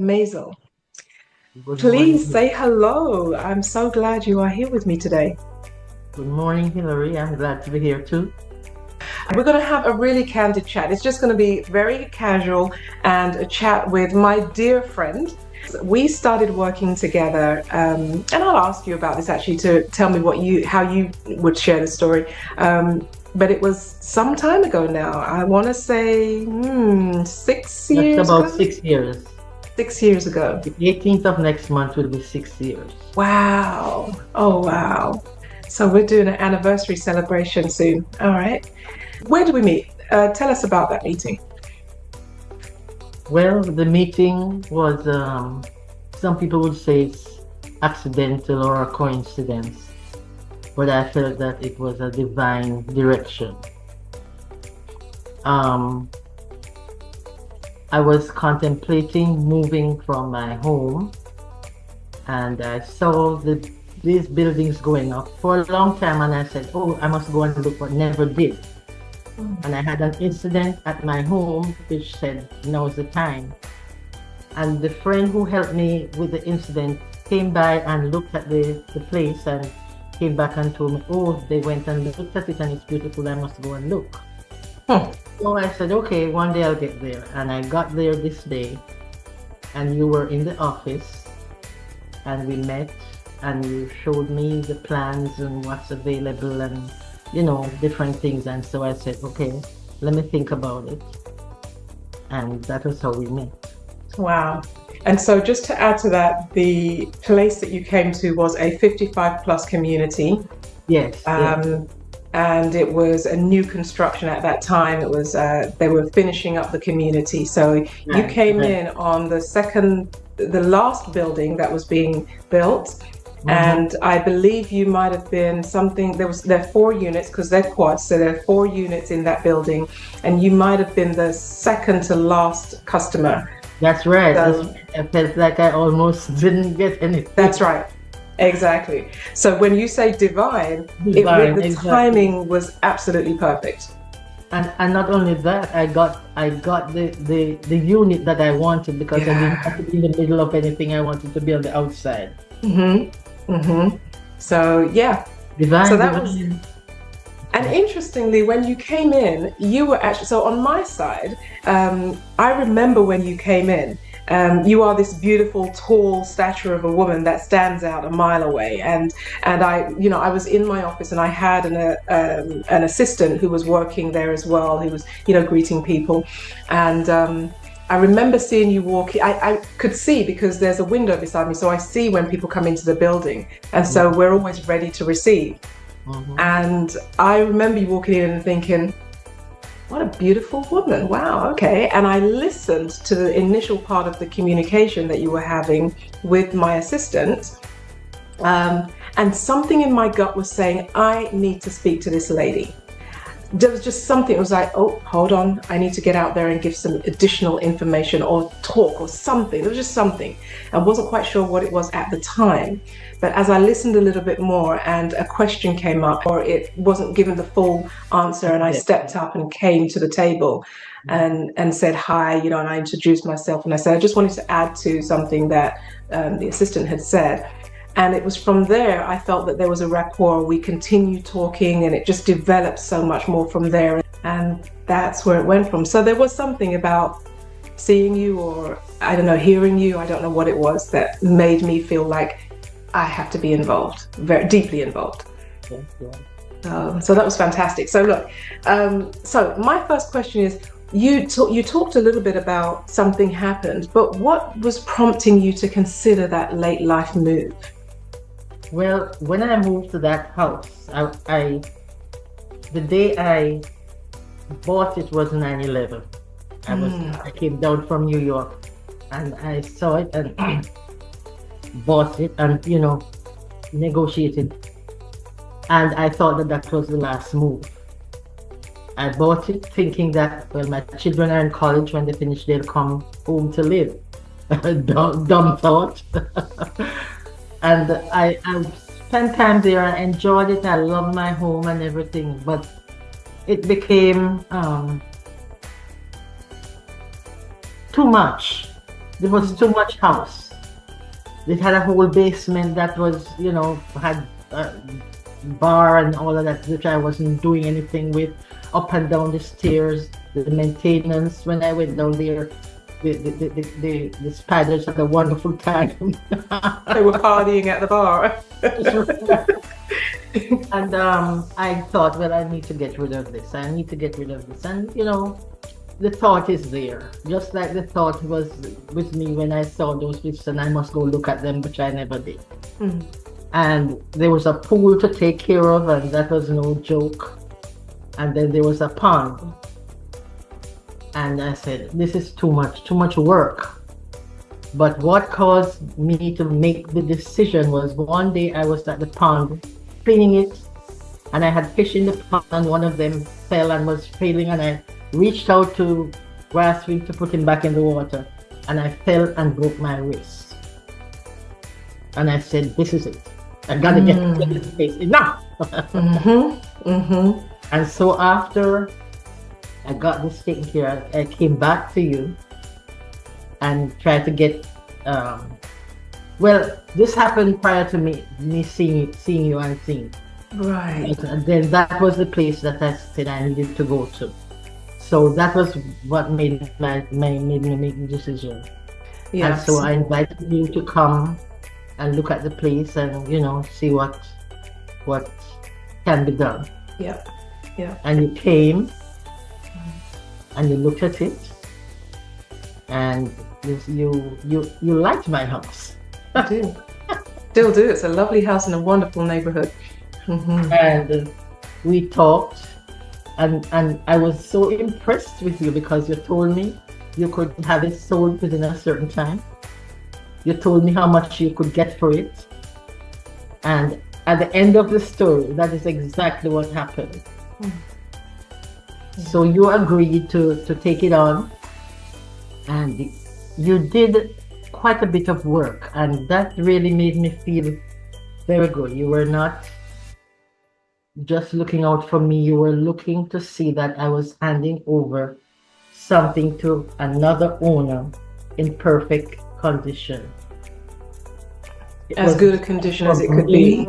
Mazel. Good Please morning. say hello. I'm so glad you are here with me today. Good morning, Hillary. I'm glad to be here too. We're going to have a really candid chat. It's just going to be very casual and a chat with my dear friend. We started working together, and I'll ask you about this actually to tell me how you would share the story. But it was some time ago now. I want to say 6 That's years about ago. 6 years. 6 years ago. The 18th of next month will be 6 years. Wow. Oh, wow. So we're doing an anniversary celebration soon. All right. Where do we meet? Tell us about that meeting. Well, the meeting was, some people would say it's accidental or a coincidence, but I felt that it was a divine direction. Um, I was contemplating moving from my home, and I saw these buildings going up for a long time, and I said, oh, I must go and look, but never did. And I had an incident at my home which said, now's the time. And the friend who helped me with the incident came by and looked at the place and came back and told me, oh, they went and looked at it and it's beautiful, I must go and look. So I said, okay, one day I'll get there. And I got there this day, and you were in the office, and we met, and you showed me the plans and what's available and, different things. And so I said, okay, let me think about it. And that was how we met. Wow. And so just to add to that, the place that you came to was a 55 plus community. Yes. And it was a new construction at that time. It was they were finishing up the community. So you came in on the last building that was being built. And I believe you might have been there are 4 units because they're quads, so there are 4 units in that building, and you might have been the second to last customer. That's right. I felt like I almost didn't get anything. That's right. Exactly. So when you say divine, the exactly. timing was absolutely perfect. And not only that, I got the unit that I wanted because I didn't have to be in the middle of anything. I wanted to be on the outside. So yeah, divine. So that was. And interestingly, when you came in, you were actually, so on my side, I remember when you came in, you are this beautiful, tall stature of a woman that stands out a mile away. And I was in my office and I had an assistant who was working there as well, who was, greeting people. And I remember seeing you walk. I could see because there's a window beside me, so I see when people come into the building. And so we're always ready to receive. And I remember you walking in and thinking, what a beautiful woman. Wow, okay. And I listened to the initial part of the communication that you were having with my assistant. And something in my gut was saying, I need to speak to this lady. There was just something, it was like, oh, hold on, I need to get out there and give some additional information or talk or something. There was just something. I wasn't quite sure what it was at the time. But as I listened a little bit more and a question came up, or it wasn't given the full answer, and I stepped up and came to the table and said hi, and I introduced myself and I said, I just wanted to add to something that the assistant had said. And it was from there, I felt that there was a rapport. We continued talking and it just developed so much more from there. And that's where it went from. So there was something about seeing you, or I don't know, hearing you, I don't know what it was that made me feel like I have to be involved, very deeply involved. So that was fantastic. So look, so my first question is, you talked a little bit about something happened, but what was prompting you to consider that late life move? Well, when I moved to that house, the day I bought it was 9/11. I came down from New York and I saw it and bought it and negotiated, and I thought that was the last move. I bought it thinking that, well, my children are in college. When they finish, they'll come home to live. Dumb thought. And I spent time there. I enjoyed it. I loved my home and everything. But it became too much. There was too much house. It had a whole basement that was, had a bar and all of that, which I wasn't doing anything with. Up and down the stairs, the maintenance. When I went down there, the spiders had a wonderful time. They were partying at the bar. And I thought, well, I need to get rid of this. I need to get rid of this. And, the thought is there. Just like the thought was with me when I saw those pictures and I must go look at them, which I never did. Mm. And there was a pool to take care of, and that was no joke. And then there was a pond. And I said, this is too much work. But what caused me to make the decision was one day I was at the pond cleaning it, and I had fish in the pond, and one of them fell and was failing, and I reached out to grasping to put him back in the water, and I fell and broke my wrist. And I said, this is it. I gotta get this place. Enough! And so after I got this taken care of, I came back to you and tried to get, well, this happened prior to me seeing you and seeing. Right. And then that was the place that I said I needed to go to. So that was what made me make the decision. Yes. And so I invited you to come and look at the place and, see what can be done. Yeah. Yeah. And you came and you looked at it and you liked my house. I do. Still do. It's a lovely house in a wonderful neighborhood. And we talked, and I was so impressed with you because you told me you could have it sold within a certain time. You told me how much you could get for it. And at the end of the story, that is exactly what happened. So you agreed to take it on, and you did quite a bit of work, and that really made me feel very good. You were not just looking out for me, you were looking to see that I was handing over something to another owner in perfect condition. As good a condition as it could be.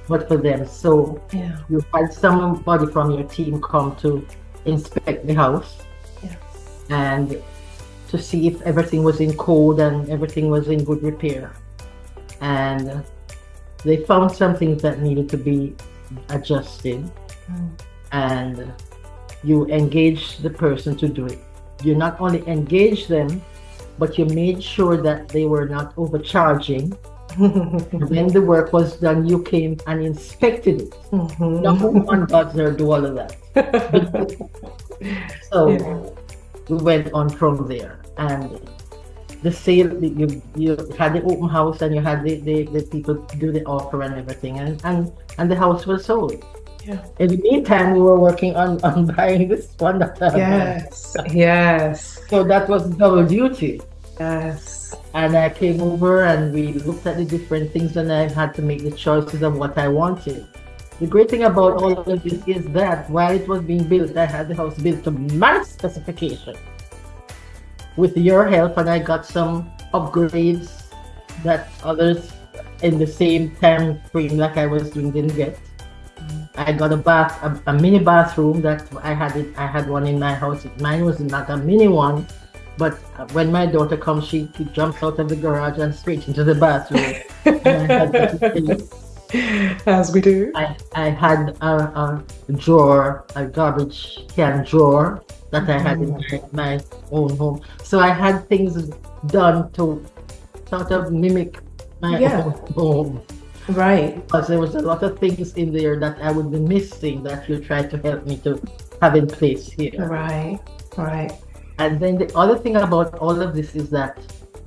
But for them. So you had somebody from your team come to inspect the house and to see if everything was in code and everything was in good repair. And they found some things that needed to be adjusted, and you engaged the person to do it. You not only engaged them, but you made sure that they were not overcharging. When the work was done, you came and inspected it. No one bothered do all of that. So we went on from there, and the sale, you had the open house and you had the people do the offer and everything, and the house was sold. In the meantime, we were working on buying this one that yes. So that was double duty. Yes. And I came over and we looked at the different things, and I had to make the choices of what I wanted. The great thing about all of this is that while it was being built, I had the house built to my specification with your help, and I got some upgrades that others in the same time frame like I was doing didn't get. I got a mini bathroom that I had one in my house. Mine was not a mini one, but when my daughter comes, she jumps out of the garage and straight into the bathroom. As we do. I had a drawer, a garbage can drawer that I had in my own home. So I had things done to sort of mimic my own home. Right. Because there was a lot of things in there that I would be missing that you tried to help me to have in place here. Right. And then the other thing about all of this is that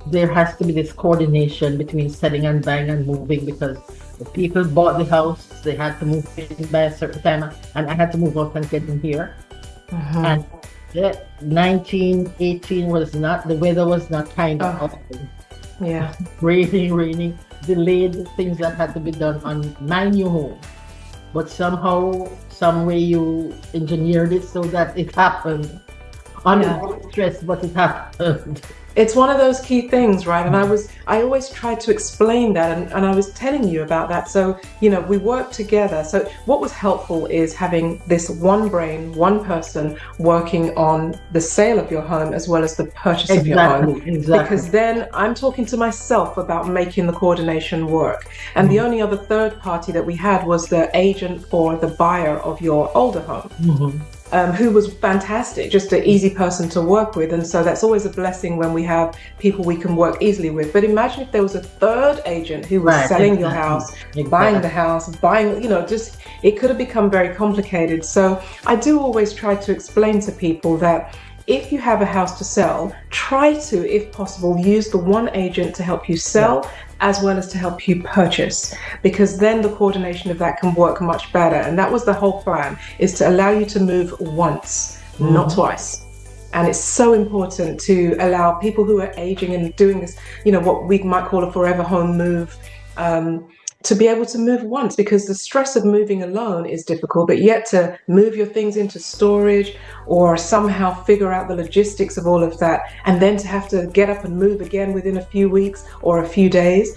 there has to be this coordination between selling and buying and moving, because the people bought the house, they had to move in by a certain time, and I had to move out and get in here. And 1918 was not, the weather was not kind of raining, delayed things that had to be done on my new home. But somehow, some way you engineered it so that it happened unstressed, but it happened. It's one of those key things, right? And I always tried to explain that, and I was telling you about that. So, we work together. So what was helpful is having this one brain, one person working on the sale of your home as well as the purchase of your home. Exactly. Because then I'm talking to myself about making the coordination work. And the only other third party that we had was the agent for the buyer of your older home. Who was fantastic, just an easy person to work with. And so that's always a blessing when we have people we can work easily with. But imagine if there was a third agent who was selling your house, buying the house, just it could have become very complicated. So I do always try to explain to people that if you have a house to sell, try to, if possible, use the one agent to help you sell as well as to help you purchase, because then the coordination of that can work much better. And that was the whole plan, is to allow you to move once, not twice. And it's so important to allow people who are aging and doing this, what we might call a forever home move, to be able to move once, because the stress of moving alone is difficult, but yet to move your things into storage or somehow figure out the logistics of all of that, and then to have to get up and move again within a few weeks or a few days,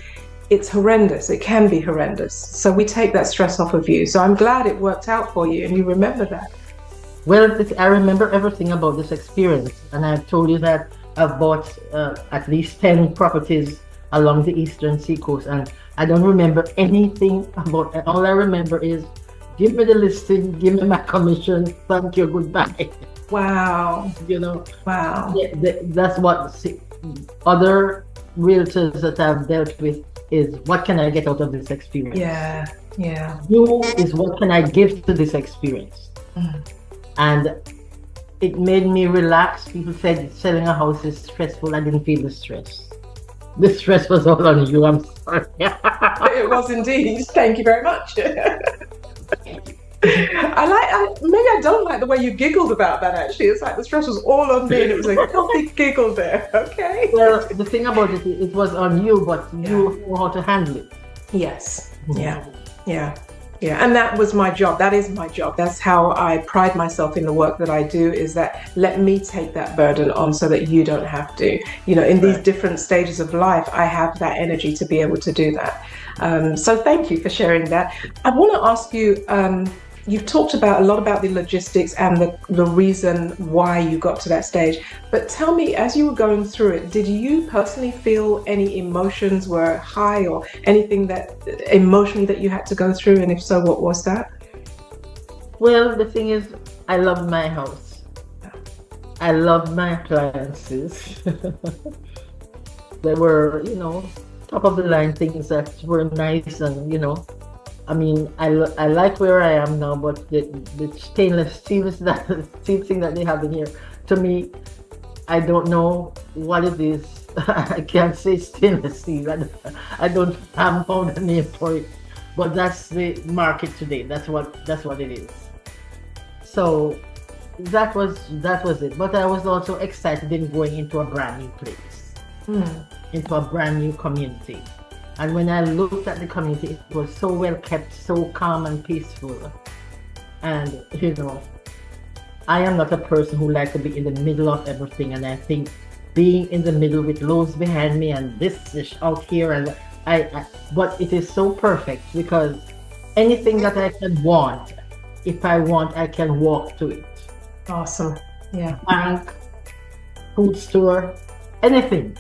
it's horrendous. It can be horrendous. So we take that stress off of you. So I'm glad it worked out for you and you remember that. Well, I remember everything about this experience, and I've told you that I've bought at least 10 properties along the eastern seacoast, and I don't remember anything about it. All I remember is, give me the listing, give me my commission, thank you, goodbye. Wow. Wow. Yeah, that's what other realtors that I've dealt with is, what can I get out of this experience? Yeah. You is, what can I give to this experience? And it made me relax. People said selling a house is stressful. I didn't feel the stress. The stress was all on you. I'm sorry. It was indeed. Thank you very much. Maybe I don't like the way you giggled about that, actually. It's like the stress was all on me and it was a healthy giggle there. Okay. Well, the thing about it was on you, but you know how to handle it. Yes. Yeah. And that was my job. That is my job. That's how I pride myself in the work that I do, is that let me take that burden on so that you don't have to. In these different stages of life, I have that energy to be able to do that. So thank you for sharing that. I want to ask you, you've talked a lot about the logistics and the reason why you got to that stage. But tell me, as you were going through it, did you personally feel any emotions were high or anything that emotionally that you had to go through? And if so, what was that? Well, the thing is, I love my house. I love my appliances. They were, top of the line things that were nice, and I mean, I like where I am now, but the stainless steel thing that they have in here, to me, I don't know what it is. I can't say stainless steel. I haven't found a name for it, but that's the market today. That's what it is. So that was it. But I was also excited in going into a brand new place, into a brand new community. And when I looked at the community, it was so well kept, so calm and peaceful. And, I am not a person who likes to be in the middle of everything. And I think being in the middle with loads behind me and this is out here, and but it is so perfect, because anything that I can want, if I want, I can walk to it. Awesome. Yeah. Bank, food store, anything.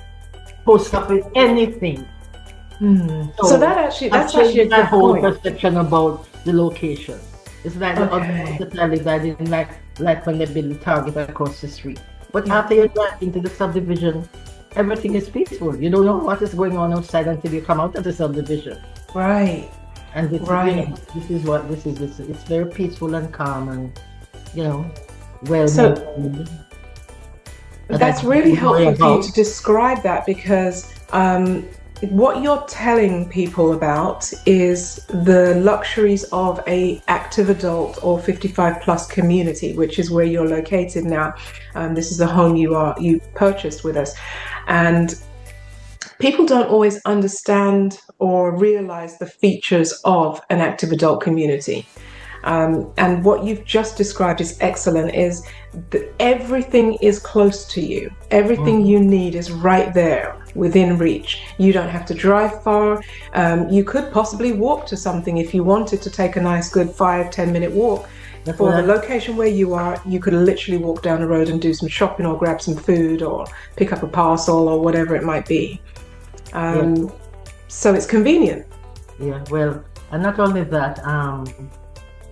Post office, anything. So that's actually a my good whole point. perception about the location. It's like the other that I didn't like when they built the Target across the street. But after you drive into the subdivision, everything is peaceful. You don't know what is going on outside until you come out of the subdivision. Right. And this is what this is. It's very peaceful and calm, and well. So that's really helpful for you to describe that, because what you're telling people about is the luxuries of a active adult or 55 plus community, which is where you're located now. This is the home you purchased with us, and people don't always understand or realize the features of an active adult community. And what you've just described is excellent, is that everything is close to you. Everything you need is right there within reach. You don't have to drive far. You could possibly walk to something if you wanted to take a nice good 5-10 minute walk. For the location where you are, you could literally walk down the road and do some shopping or grab some food or pick up a parcel or whatever it might be. So it's convenient. Yeah, well, and not only that,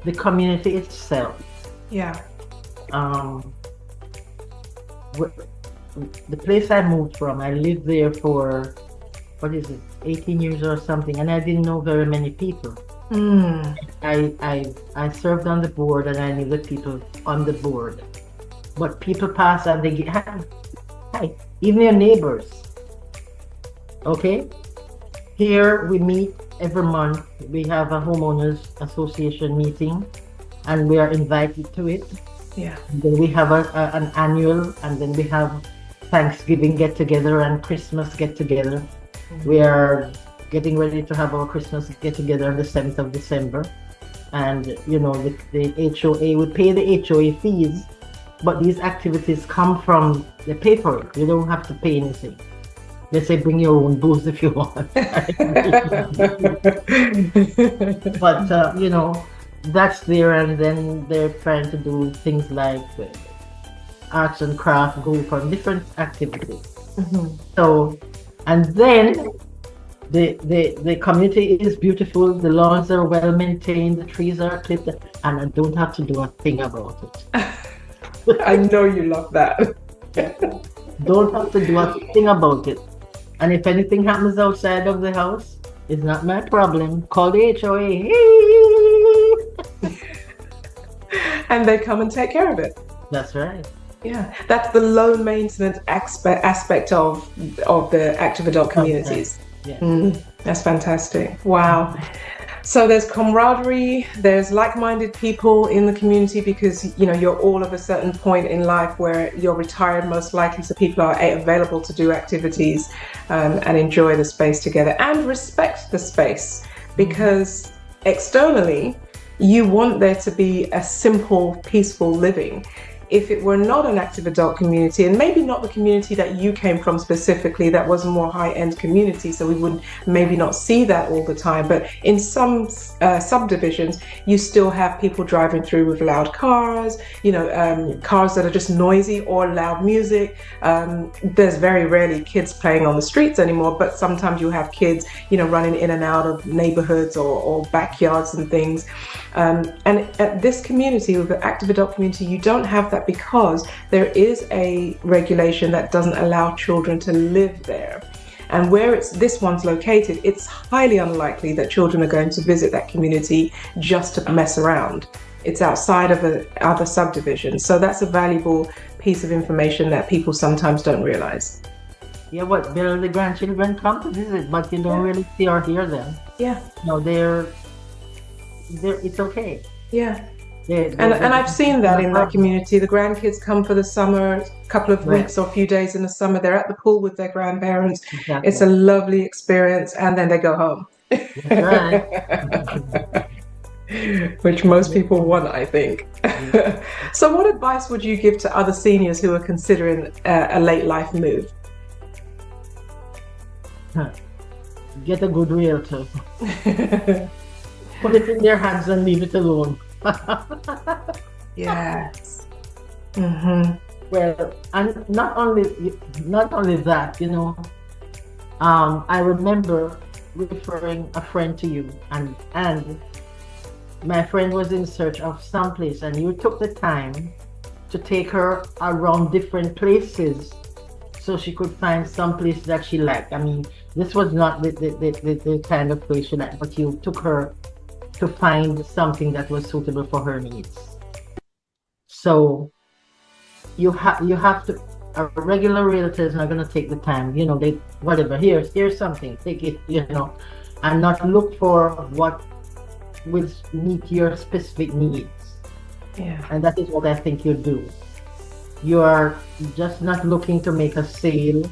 the community itself. Yeah. The place I moved from, I lived there for, 18 years or something, and I didn't know very many people. I served on the board, and I knew the people on the board. But people pass and they get, hi, even your neighbors. Okay? Here we meet every month. We have a homeowners association meeting, and we are invited to it. Yeah. And then we have an annual, and then we have Thanksgiving get together and Christmas get together. We are getting ready to have our Christmas get together on the 7th of December. And you know, the HOA, we pay the HOA fees, but these activities come from the paper. You don't have to pay anything. They say bring your own booze if you want. But you know, that's there, and then they're trying to do things like arts and craft, go for different activities. So, and then the community is beautiful, the lawns are well maintained, the trees are clipped, and I don't have to do a thing about it. I know you love that. Don't have to do a thing about it. And if anything happens outside of the house, it's not my problem. Call the HOA. And they come and take care of it. That's right. Yeah, that's the low maintenance aspect of the active adult communities. Yeah. That's fantastic. Wow. So there's camaraderie, there's like-minded people in the community, because you know you're all of a certain point in life where you're retired most likely, so people are available to do activities and enjoy the space together and respect the space, because externally you want there to be a simple, peaceful living. If it were not an active adult community, and maybe not the community that you came from specifically, that was a more high-end community, so we would maybe not see that all the time, but in some subdivisions you still have people driving through with loud cars, you know, cars that are just noisy or loud music. There's very rarely kids playing on the streets anymore, but sometimes you have kids, you know, running in and out of neighborhoods or backyards and things. And at this community, with the active adult community, you don't have that, because there is a regulation that doesn't allow children to live there. And where this one's located, it's highly unlikely that children are going to visit that community just to mess around. It's outside of other subdivisions. So that's a valuable piece of information that people sometimes don't realize. Yeah, what, the grandchildren come to visit, but you don't really see or hear them. Yeah. No, it's okay. Yeah. And I've seen that in that community. The grandkids come for the summer, a couple of weeks or a few days in the summer. They're at the pool with their grandparents. Exactly. It's a lovely experience, and then they go home. Right. Which most people want, I think. So what advice would you give to other seniors who are considering a late life move? Get a good realtor. Put it in their hands and leave it alone. Yes. Well, and not only that, you know, I remember referring a friend to you, and my friend was in search of some place, and you took the time to take her around different places so she could find some place that she liked. I mean, this was not the kind of place she liked, but you took her to find something that was suitable for her needs. So you have to, a regular realtor is not going to take the time, you know, they whatever, here's something, take it, you know, and not look for what will meet your specific needs. Yeah. And that is what I think you do. You are just not looking to make a sale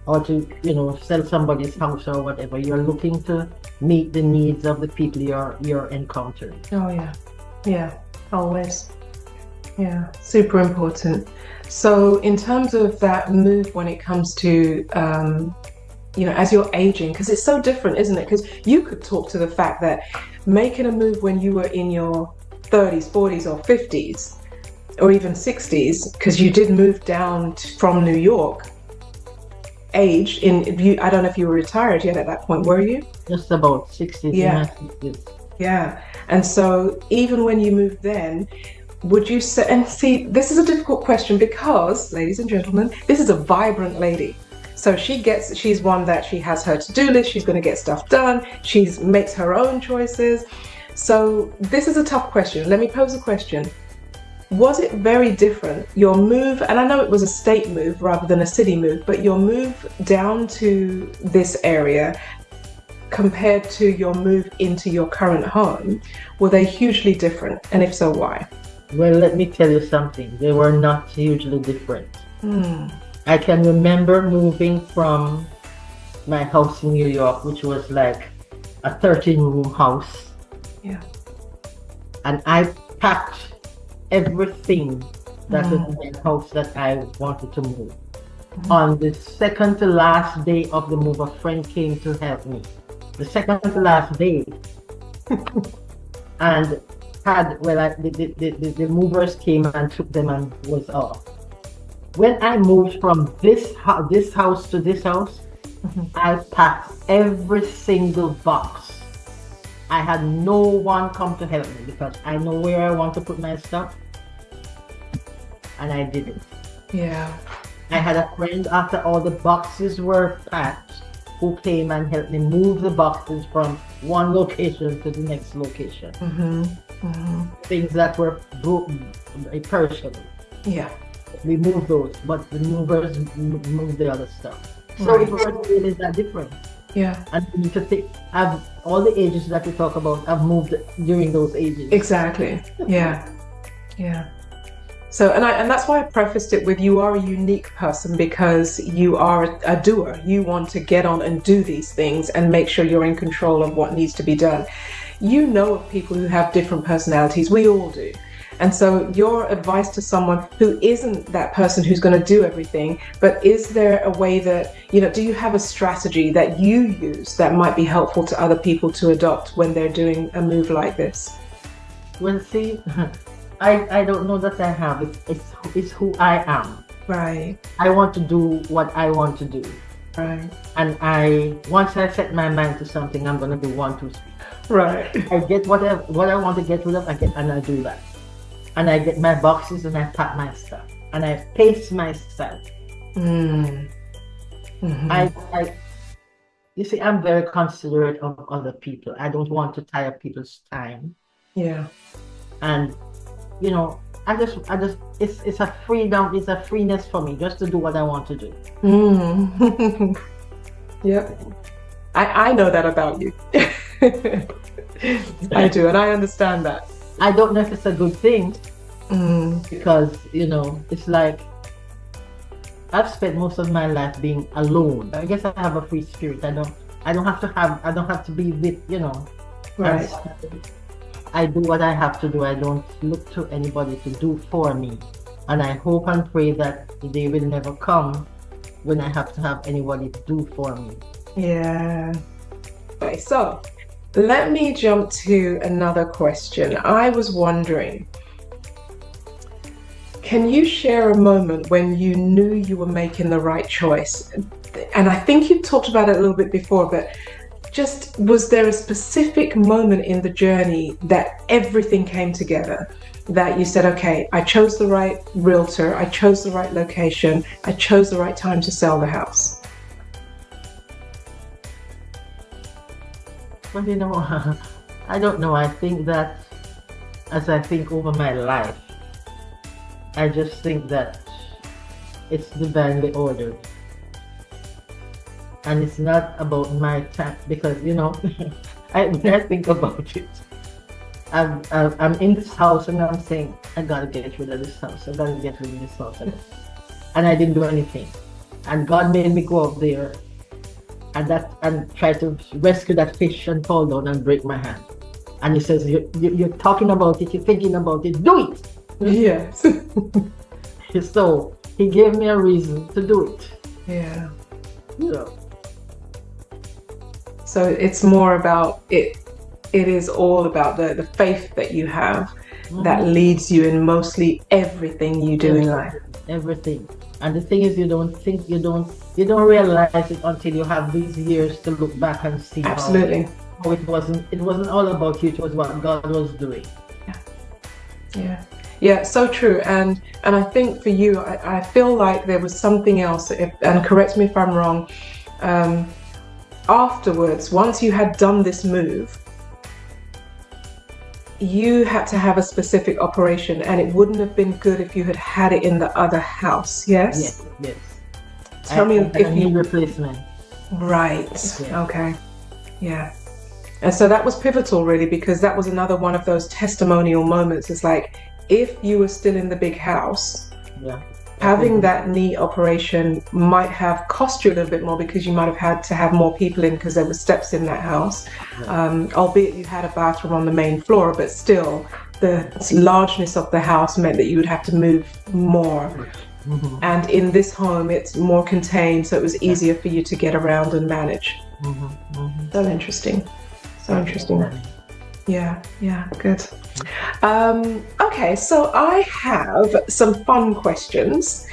or to, you know, sell somebody's house or whatever. You're looking to meet the needs of the people you're encountering. Oh yeah, yeah, always. Yeah, super important. So in terms of that move, when it comes to as you're aging, because it's so different, isn't it? Because you could talk to the fact that making a move when you were in your 30s, 40s, or 50s, or even 60s, because you did move down from New York, aged in you. I don't know if you were retired yet at that point, were you? Just about 60s. Yeah. Yeah. And so even when you moved then, would you say, and see, this is a difficult question because, ladies and gentlemen, this is a vibrant lady. So she's one that she has her to-do list, she's going to get stuff done, makes her own choices. So this is a tough question. Let me pose a question. Was it very different, your move, and I know it was a state move rather than a city move, but your move down to this area compared to your move into your current home, were they hugely different? And if so, why? Well, let me tell you something. They were not hugely different. I can remember moving from my house in New York, which was like a 13-room house. Yeah. And I packed everything that was in the house that I wanted to move. On the second to last day of the move, a friend came to help me. The second to last day. And the movers came and took them and was off. When I moved from this house to this house, I packed every single box. I had no one come to help me because I know where I want to put my stuff, and I didn't. Yeah. I had a friend after all the boxes were packed who came and helped me move the boxes from one location to the next location. Things that were perishable. Yeah. We moved those, but the movers moved the other stuff. So it wasn't really that different. Yeah. And you need to think, all the ages that we talk about, I've moved during those ages. Exactly. Yeah. Yeah. So, and that's why I prefaced it with, you are a unique person because you are a doer. You want to get on and do these things and make sure you're in control of what needs to be done. You know of people who have different personalities. We all do. And so your advice to someone who isn't that person who's going to do everything, but is there a way that, do you have a strategy that you use that might be helpful to other people to adopt when they're doing a move like this? Well, see, I don't know that I have. It's who I am. Right. I want to do what I want to do. Right. And once I set my mind to something, I'm going to do 1, 2, 3. Right. I get what I want to get rid of, and I do that. And I get my boxes and I pack my stuff. And I pace myself. You see, I'm very considerate of other people. I don't want to tie up people's time. Yeah. And I just it's a freedom, it's a freeness for me just to do what I want to do. Yep. I know that about you. I do, and I understand that. I don't know if it's a good thing because it's like I've spent most of my life being alone. I guess I have a free spirit. I don't have to be with Right. I do what I have to do. I don't look to anybody to do for me, and I hope and pray that the day will never come when I have to have anybody to do for me. Yeah. Okay, so let me jump to another question. I was wondering, can you share a moment when you knew you were making the right choice? And I think you talked about it a little bit before, but just, was there a specific moment in the journey that everything came together, that you said, okay, I chose the right realtor, I chose the right location, I chose the right time to sell the house? Well, I don't know. I think that as I think over my life, I just think that it's divinely ordered. And it's not about my time, because when I think about it, I'm in this house and I'm saying, I gotta get rid of this house, I gotta get rid of this house. And I didn't do anything. And God made me go up there and try to rescue that fish and fall down and break my hand. And he says, you're talking about it, you're thinking about it, do it. Yes. So he gave me a reason to do it. Yeah. Yeah. So it's more about it. It is all about the faith that you have that leads you in mostly everything you do in life. Everything. And the thing is, you don't realize it until you have these years to look back and see. Absolutely. How it wasn't all about you. It was what God was doing. Yeah, so true. And I think for you, I feel like there was something else, and correct me if I'm wrong, afterwards, once you had done this move, you had to have a specific operation, and it wouldn't have been good if you had had it in the other house. Yes? Yes. Tell me if you... replacement. Right. Yeah. Okay. Yeah. And so that was pivotal, really, because that was another one of those testimonial moments. It's like, if you were still in the big house, having that knee operation might have cost you a little bit more, because you might have had to have more people in, because there were steps in that house. Albeit you had a bathroom on the main floor, but still the largeness of the house meant that you would have to move more. And in this home, it's more contained, so it was easier for you to get around and manage. So interesting. So interesting. Yeah, good. Okay, so I have some fun questions.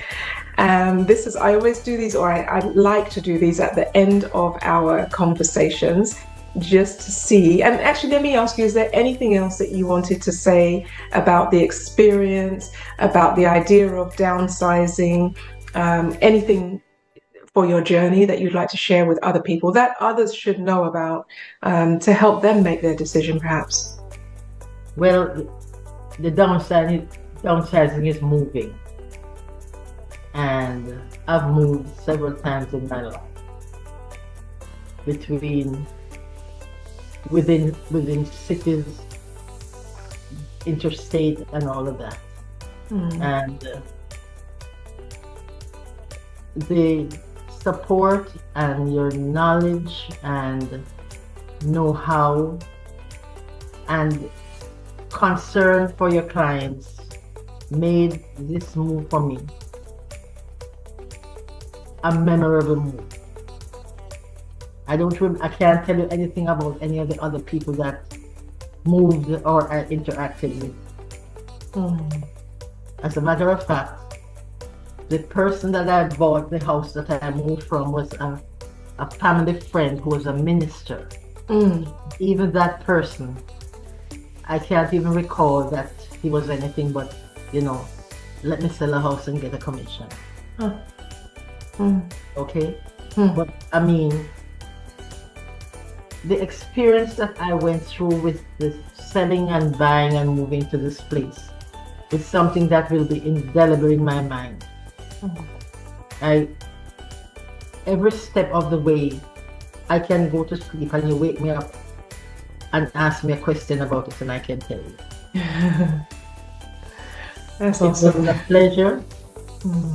I always do these, or I like to do these at the end of our conversations, just to see. And actually, let me ask you, is there anything else that you wanted to say about the experience, about the idea of downsizing, anything for your journey that you'd like to share with other people that others should know about, to help them make their decision, perhaps? Well, the downsizing is moving, and I've moved several times in my life, within cities, interstate, and all of that. And the support and your knowledge and know-how and concern for your clients made this move for me a memorable move. I can't tell you anything about any of the other people that moved or I interacted with. As a matter of fact, the person that I bought the house that I moved from was a family friend who was a minister. Even that person, I can't even recall that he was anything but, let me sell a house and get a commission. Okay? But I mean, the experience that I went through with the selling and buying and moving to this place is something that will be indelible in my mind. Every step of the way, I can go to sleep and you wake me up and ask me a question about it, and I can tell you. That's awesome. It was a pleasure,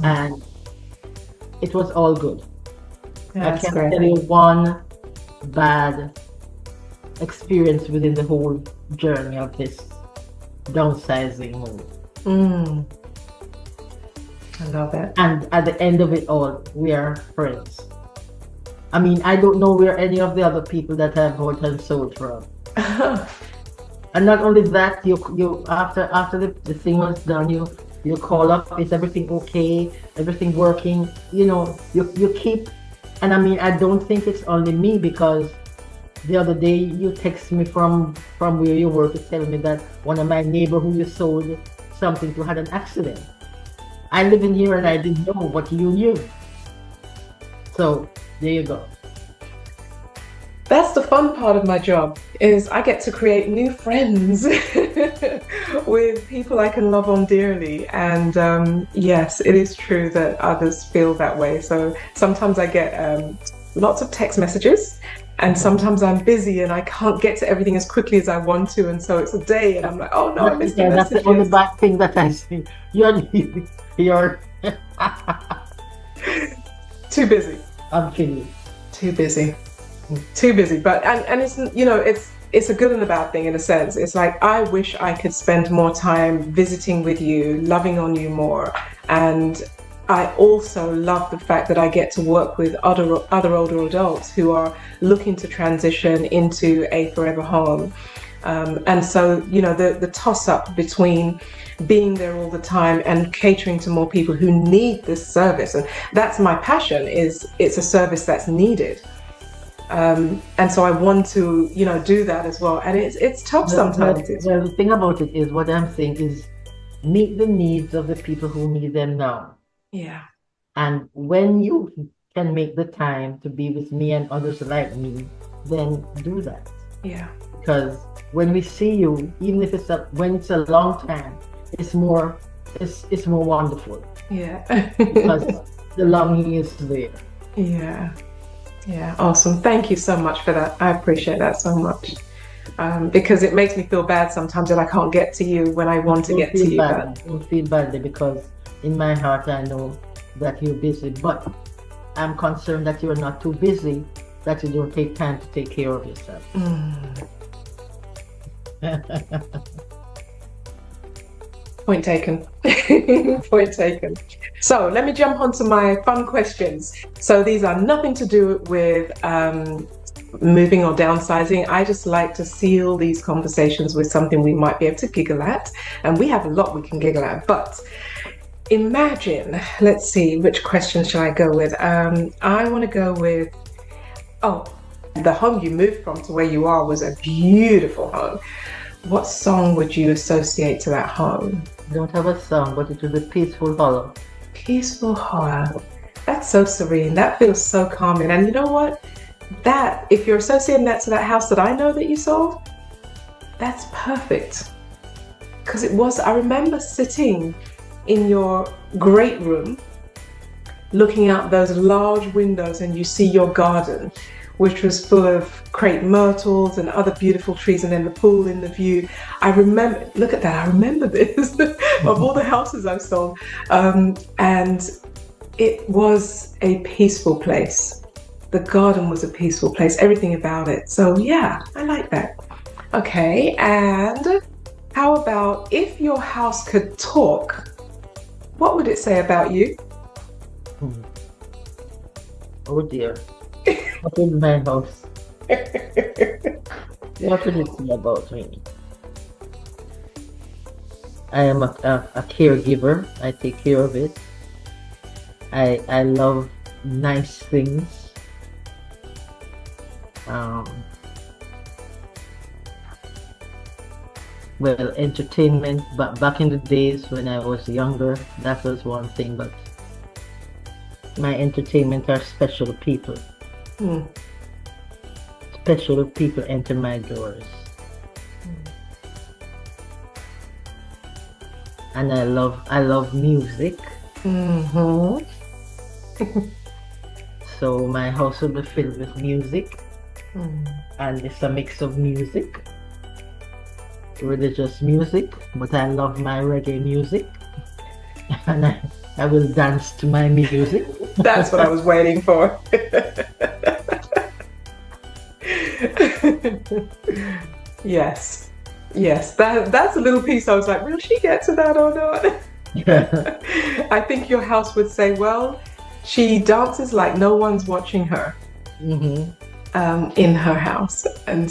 and it was all good. I can't tell you one bad experience within the whole journey of this downsizing move. I love it. And at the end of it all, we are friends. I mean, I don't know where any of the other people that I've bought and sold from. And not only that, you after the thing was done, you call up, is everything okay? Everything working? You keep. And I mean, I don't think it's only me, because the other day you text me from where you were to tell me that one of my neighbor who you sold something to had an accident. I live in here and I didn't know what you knew. So there you go. That's the fun part of my job, is I get to create new friends with people I can love on dearly. And yes, it is true that others feel that way. So sometimes I get lots of text messages, and sometimes I'm busy and I can't get to everything as quickly as I want to. And so it's a day and I'm like, oh no, I missed the messages. That's the only bad thing that I see. You're too busy. I'm kidding. Too busy. Too busy. But and it's, you know, it's a good and a bad thing in a sense. It's like I wish I could spend more time visiting with you, loving on you more. And I also love the fact that I get to work with other older adults who are looking to transition into a forever home. And so, you know, the toss up between being there all the time and catering to more people who need this service. And that's my passion, is it's a service that's needed. And so I want to, you know, do that as well. And it's tough sometimes. Well, the thing about it is, what I'm saying is, meet the needs of the people who need them now. Yeah. And when you can make the time to be with me and others like me, then do that. Yeah. Because when we see you, even if when it's a long time, it's more wonderful. Yeah. Because the longing is there. Yeah. Yeah. Awesome. Thank you so much for that. I appreciate that so much. Because it makes me feel bad sometimes that I can't get to you when I want to get to you. Don't feel badly, because in my heart I know that you're busy, but I'm concerned that you're not too busy, that you don't take time to take care of yourself. Point taken. Point taken. So let me jump onto my fun questions. So these are nothing to do with moving or downsizing. I just like to seal these conversations with something we might be able to giggle at. And we have a lot we can giggle at. But imagine, let's see, which question shall I go with? I want to go with, the home you moved from to where you are was a beautiful home. What song would you associate to that home? I don't have a song, but it would be Peaceful Hollow. Peaceful Hollow. That's so serene. That feels so calming. And you know what? That, if you're associating that to that house that I know that you sold, that's perfect. Because it was, I remember sitting in your great room, looking out those large windows, and you see your garden, which was full of crepe myrtles and other beautiful trees, and then the pool in the view. I remember, look at that, I remember this, of all the houses I've sold. And it was a peaceful place. The garden was a peaceful place, everything about it. So yeah, I like that. Okay, and how about if your house could talk, what would it say about you? Oh dear. What is my house? What would it say about me? I am a caregiver. I take care of it. I love nice things. Well, entertainment, but back in the days when I was younger, that was one thing, but my entertainment are special people. Special people enter my doors. And I love music. So my house will be filled with music. And it's a mix of music, religious music, but I love my reggae music. And I will dance to my music. That's what I was waiting for. Yes. That's a little piece I was like, will she get to that or not? I think your house would say, well, she dances like no one's watching her. In her house, and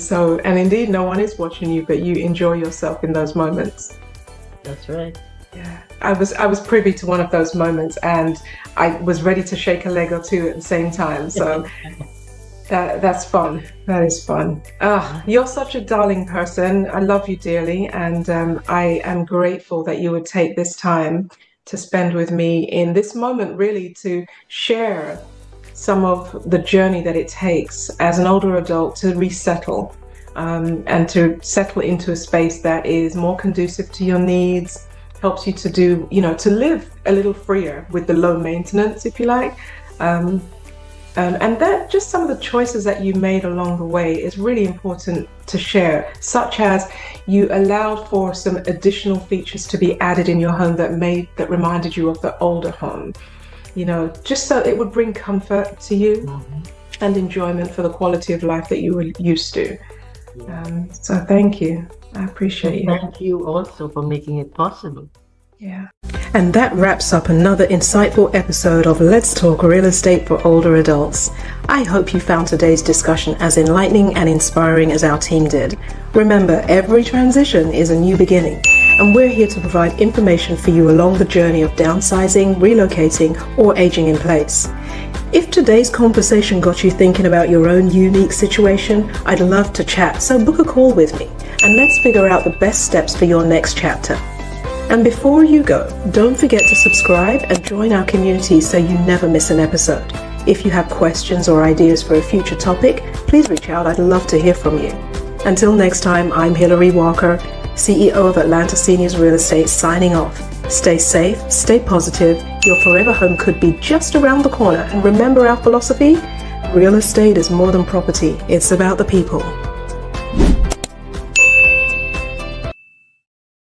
indeed no one is watching you, but you enjoy yourself in those moments. That's right. Yeah, I was privy to one of those moments, and I was ready to shake a leg or two at the same time. So that's fun. That is fun. You're such a darling person. I love you dearly, and I am grateful that you would take this time to spend with me in this moment, really to share some of the journey that it takes as an older adult to resettle, and to settle into a space that is more conducive to your needs, helps you to do, to live a little freer with the low maintenance, if you like. And that just some of the choices that you made along the way is really important to share, such as you allowed for some additional features to be added in your home that reminded you of the older home. Just so it would bring comfort to you. and enjoyment for the quality of life that you were used to. Yeah. So thank you. I appreciate you. Thank you also for making it possible. Yeah. And that wraps up another insightful episode of Let's Talk Real Estate for Older Adults. I hope you found today's discussion as enlightening and inspiring as our team did. Remember, every transition is a new beginning, and we're here to provide information for you along the journey of downsizing, relocating, or aging in place. If today's conversation got you thinking about your own unique situation, I'd love to chat, so book a call with me, and let's figure out the best steps for your next chapter. And before you go, don't forget to subscribe and join our community so you never miss an episode. If you have questions or ideas for a future topic, please reach out. I'd love to hear from you. Until next time, I'm Hilary Walker, CEO of Atlanta Seniors Real Estate, signing off. Stay safe, stay positive. Your forever home could be just around the corner. And remember our philosophy? Real estate is more than property. It's about the people.